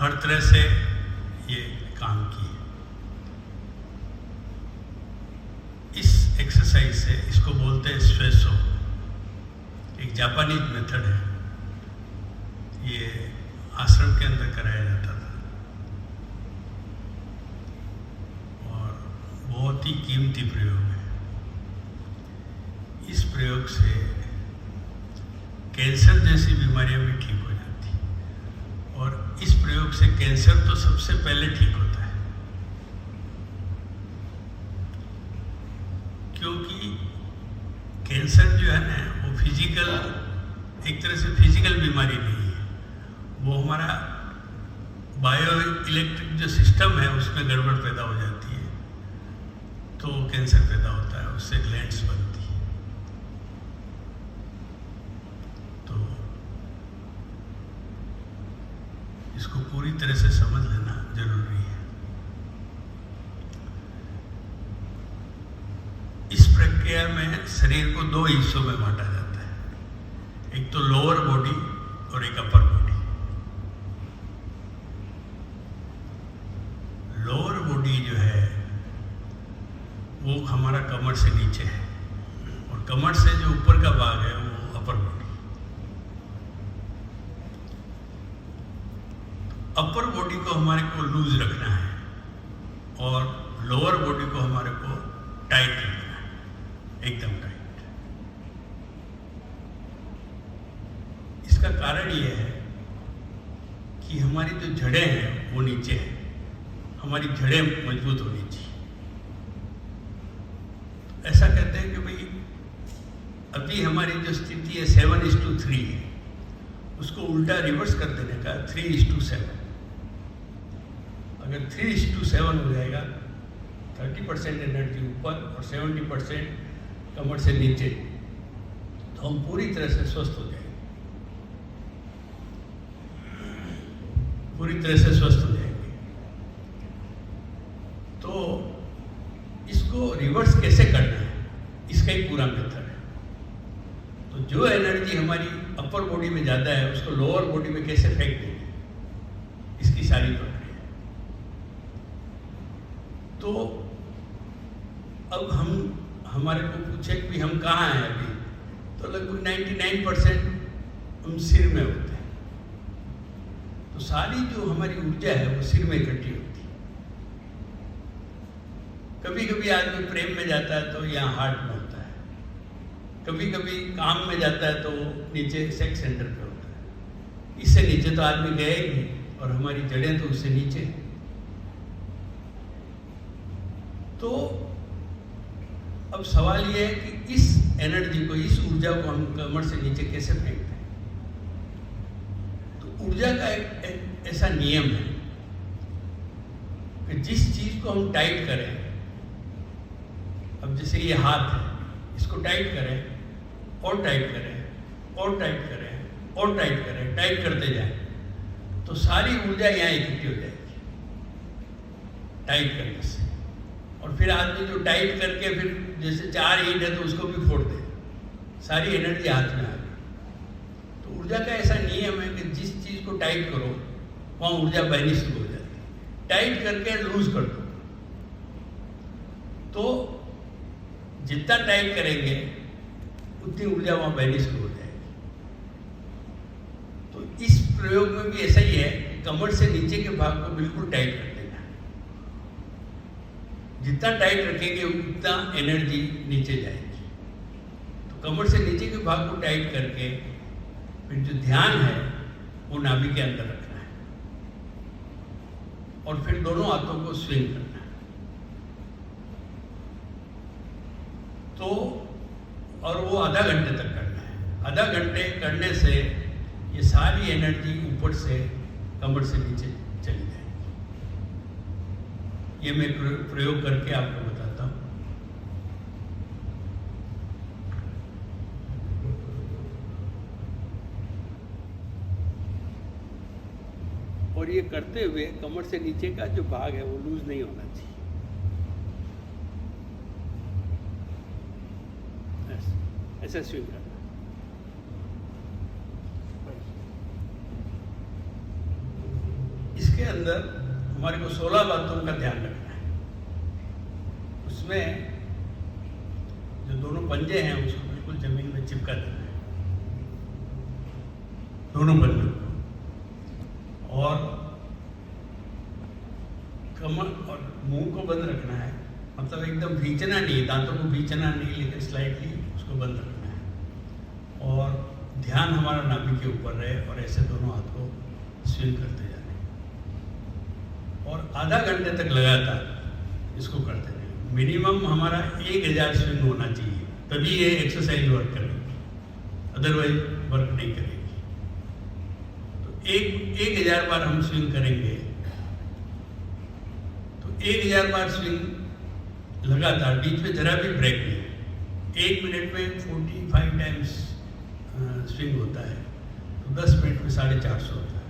हर तरह से ये काम किए। इस एक्सरसाइज से, इसको बोलते हैं स्वेसो, एक जापानीज मेथड है, ये आश्रम के अंदर कराया जाता था और बहुत ही कीमती प्रयोग है। इस प्रयोग से कैंसर जैसी बीमारियां भी ठीक हो जाती और इस प्रयोग से कैंसर तो सबसे पहले ठीक होता है, क्योंकि कैंसर जो है ना वो फिजिकल, एक तरह से फिजिकल बीमारी नहीं है, वो हमारा बायो इलेक्ट्रिक जो सिस्टम है उसमें गड़बड़ पैदा हो जाती है तो कैंसर पैदा होता है, उससे ग्लैंड्स बनती है। तो इसको पूरी तरह से समझ लेना जरूरी है। इस प्रक्रिया में शरीर को दो हिस्सों में बांटा जाता है, एक तो लोअर बॉडी और एक अपर बॉडी। लोअर बॉडी जो है वो हमारा कमर से नीचे है और कमर से जो ऊपर का भाग है वो अपर बॉडी। अपर बॉडी को हमारे को लूज रखना है और लोअर बॉडी को हमारे को टाइट रखना है, एकदम टाइट। इसका कारण यह है कि हमारी जो जड़ें हैं वो नीचे है, हमारी जड़ें मजबूत होनी चाहिए। ऐसा कहते हैं कि भाई अभी हमारी जो स्थिति है 7:3 है, उसको उल्टा रिवर्स कर देने का 3:7। अगर 3:7 हो जाएगा, 30% एनर्जी ऊपर और 70% कमर से नीचे, तो हम पूरी तरह से स्वस्थ हो जाएंगे, पूरी तरह से स्वस्थ हो जाएंगे। तो इसको रिवर्स कैसे करना है, इसका ही पूरा मेथड है। तो जो एनर्जी हमारी अपर बॉडी में ज़्यादा है उसको लोअर बॉडी में कैसे फेंक देंगे, इसकी सारी प्रक्रिया। तो अब हमारे को पूछे कि हम कहाँ हैं अभी, तो लगभग 99% हम सिर में होते हैं। तो सारी जो हमारी ऊर्जा है वो सिर में इकट्ठी होती है। कभी कभी आदमी प्रेम में जाता है तो यहाँ हार्ट में होता है, कभी कभी काम में जाता है तो नीचे सेक्स सेंटर पे होता है। इससे नीचे तो आदमी गए ही नहीं और हमारी जड़ें तो उससे नीचे हैं। तो अब सवाल ये है कि इस एनर्जी को, इस ऊर्जा को हम कमर से नीचे कैसे फेंकते हैं। तो ऊर्जा का एक ऐसा नियम है कि जिस चीज को हम टाइट करें, अब जैसे ये हाथ है, इसको टाइट करें और टाइट करें और टाइट करें और टाइट करें, टाइट करते जाएं, तो सारी ऊर्जा यहाँ इकट्ठी हो जाएगी टाइट करने से। और फिर आदमी जो टाइट करके फिर जैसे 4 ईंट है तो उसको भी फोड़ दे, सारी एनर्जी हाथ में आ गई। तो ऊर्जा का ऐसा नियम है कि जिस चीज़ को टाइट करो वहाँ ऊर्जा बहनी शुरू हो जाती है। टाइट करके लूज कर दो, तो जितना टाइट करेंगे उतनी ऊर्जा वहाँ बहनी शुरू हो जाएगी। तो इस प्रयोग में भी ऐसा ही है, कमर से नीचे के भाग को बिल्कुल टाइट कर देना। जितना टाइट रखेंगे उतना एनर्जी नीचे जाएगी। तो कमर से नीचे के भाग को टाइट करके फिर जो ध्यान है वो नाभि के अंदर रखना है और फिर दोनों हाथों को स्विंग करना है। तो और वो आधा घंटे तक करना है। आधा घंटे करने से ये सारी एनर्जी ऊपर से कमर से नीचे चली जाएगी। ये मैं प्रयोग करके आपको बताता हूँ। और ये करते हुए कमर से नीचे का जो भाग है वो लूज नहीं होना चाहिए। ऐसा स्विंग करना। इसके अंदर हमारे को 16 बातों का ध्यान रखना है। उसमें जो दोनों पंजे हैं उसको बिल्कुल जमीन में चिपका देना है, दोनों पंजों को, और कमर और मुंह को बंद रखना है। मतलब एकदम भींचना नहीं, दांतों को भींचना नहीं, लेकिन स्लाइटली उसको बंद रखना है। और ध्यान हमारा नाभि के ऊपर रहे और ऐसे दोनों हाथ को स्विंग करते जाने, और आधा घंटे तक लगातार इसको करते रहें। मिनिमम हमारा 1000 स्विंग होना चाहिए, तभी ये एक्सरसाइज वर्क करेगी, अदरवाइज वर्क नहीं करेगी। तो 1000 बार हम स्विंग करेंगे, तो 1000 बार स्विंग लगातार, बीच में जरा भी ब्रेक नहीं। 1 मिनट में 45 टाइम्स स्विंग होता है, तो 10 मिनट में 450 होता है,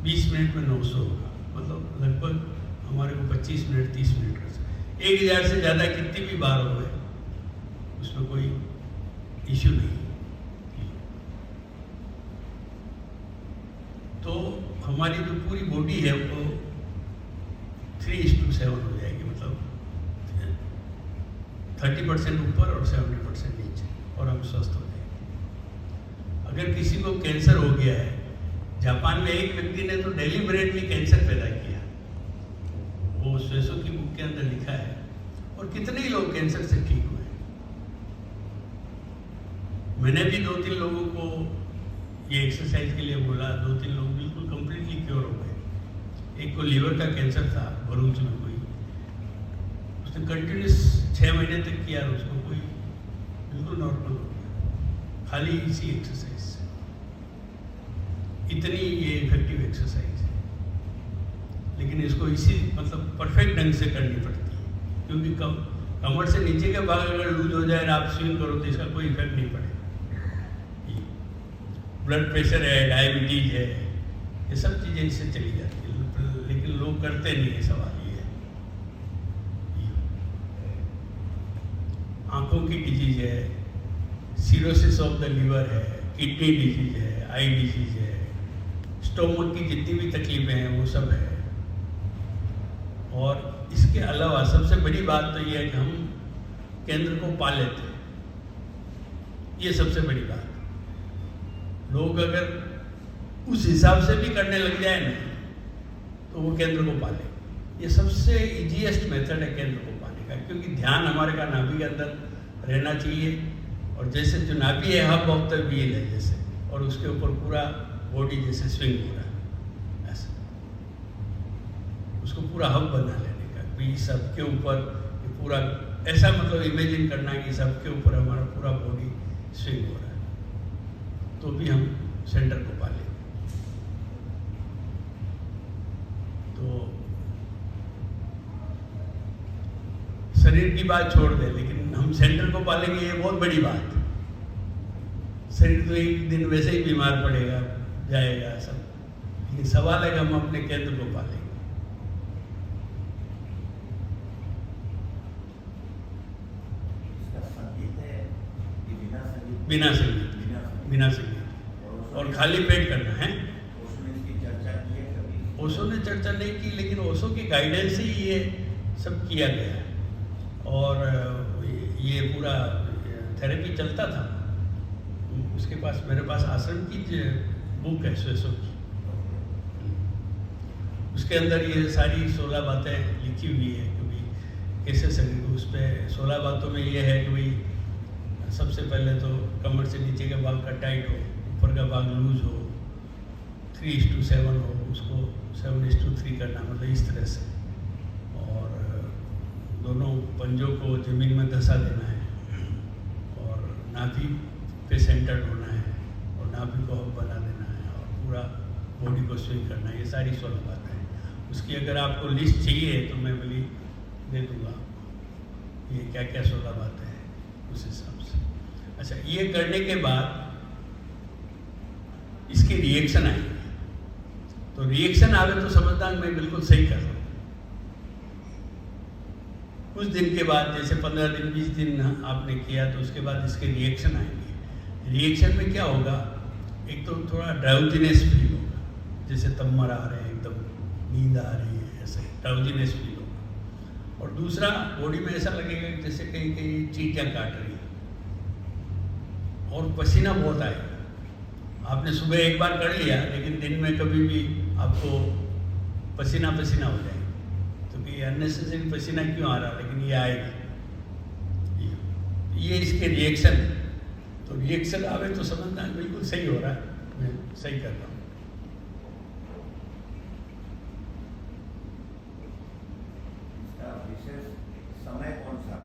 20 मिनट में 900 होगा। मतलब लगभग हमारे को 25 मिनट 30 मिनट कर सकते। 1000 से ज़्यादा कितनी भी बार हो गए उसमें कोई इश्यू नहीं। तो हमारी जो पूरी बॉडी है वो 3:7 हो जाएगी, मतलब 30% ऊपर और 70% नीचे, और हम स्वस्थ हो जाएंगे। अगर किसी को कैंसर हो गया है, जापान में एक व्यक्ति ने तो डेलिबरेटली कैंसर पैदा किया, वो स्वेसो की बुक के अंदर लिखा है, और कितने ही लोग कैंसर से ठीक हुए। मैंने भी 2-3 लोगों को ये एक्सरसाइज के लिए बोला, 2-3 लोग बिल्कुल कंप्लीटली क्योर हो गए। एक को लीवर का कैंसर था भरूच में, कोई उसने कंटिन्यूस 6 महीने तक किया, उसको कोई बिल्कुल नॉर्मल हो गया, खाली इसी एक्सरसाइज से। इतनी ये इफेक्टिव एक्सरसाइज है, लेकिन इसको इसी मतलब परफेक्ट ढंग से करनी पड़ती है, क्योंकि कमर से नीचे का भाग अगर लूज हो जाए और आप स्विंग करो तो इसका कोई इफेक्ट नहीं पड़ेगा। ब्लड प्रेशर है, डायबिटीज है, ये सब चीज़ें इससे चली जाती है, लेकिन लोग करते नहीं है। सवाल ये है, आंखों की डिजीज है, सीरोसिस ऑफ द लीवर है, किडनी डिजीज है, आई डिजीज है, स्टोमक की जितनी भी तकलीफें हैं वो सब है। और इसके अलावा सबसे बड़ी बात तो ये है कि हम केंद्र को पा लेते हैं, ये सबसे बड़ी बात। लोग अगर उस हिसाब से भी करने लग जाए ना, तो वो केंद्र को पा ले। ये सबसे इजीएस्ट मेथड है केंद्र को पाने का, क्योंकि ध्यान हमारे का नाभि के अंदर रहना चाहिए, और जैसे जो नाभि है हब ऑफ द व्हील है जैसे, और उसके ऊपर पूरा बॉडी जैसे स्विंग हो रहा है ऐसा, उसको पूरा हब बना लेने का। भी सबके ऊपर पूरा ऐसा मतलब इमेजिन करना है कि सबके ऊपर हमारा पूरा बॉडी स्विंग हो रहा है, तो भी हम सेंटर को पालें। तो शरीर की बात छोड़ दें, लेकिन हम सेंटर को पालेंगे, ये बहुत बड़ी बात है। शरीर तो एक दिन वैसे ही बीमार पड़ेगा, जाएगा सब, लेकिन सवाल है कि हम अपने केंद्र को पालेंगे। बिना संगीत और खाली पेट करना है। ओशो ने चर्चा नहीं की, लेकिन ओशो की गाइडेंस से ही ये सब किया गया है, और ये पूरा थेरेपी चलता था। उसके पास, मेरे पास आश्रम की बुक है स्वेसो की, उसके अंदर ये सारी 16 बातें लिखी हुई है कि भाई कैसे शरीर को, उस पर 16 बातों में ये है कि भाई सबसे पहले तो कमर से नीचे का भाग का टाइट हो, ऊपर का भाग लूज हो, 3:7 हो, उसको 7:3 करना, मतलब इस तरह से। और दोनों पंजों को जमीन में धंसा देना है, और नाभि पे सेंटर्ड होना है, और नाभि को हब बना देना है, और पूरा बॉडी को स्विंग करना है। ये सारी 16 बातें हैं। उसकी अगर आपको लिस्ट चाहिए तो मैं बोली दे दूँगा ये क्या क्या 16 बातें हैं, उस हिसाब से। अच्छा, ये करने के बाद इसके रिएक्शन आएंगे, तो रिएक्शन आवे तो समझता मैं बिल्कुल सही कर रहा हूँ। कुछ दिन के बाद, जैसे 15 दिन 20 दिन आपने किया, तो उसके बाद इसके रिएक्शन आएंगे। रिएक्शन में क्या होगा, एक तो थोड़ा ड्राउजीनेस फील होगा, जैसे तम्मर आ रहे हैं, एकदम नींद आ रही है, ऐसे ड्राउजीनेस फील होगा। और दूसरा, बॉडी में ऐसा लगेगा कि जैसे कहीं कहीं चींटियाँ काट रही है और पसीना बहुत आएगा। आपने सुबह एक बार कर लिया, लेकिन दिन में कभी भी आपको पसीना पसीना हो जाएगा, तो कि अननेसेसरी पसीना क्यों आ रहा, लेकिन ये आएगा। ये इसके रिएक्शन है। तो रिएक्शन आवे तो समझना बिल्कुल सही हो रहा है, मैं सही कर रहा हूँ। विशेष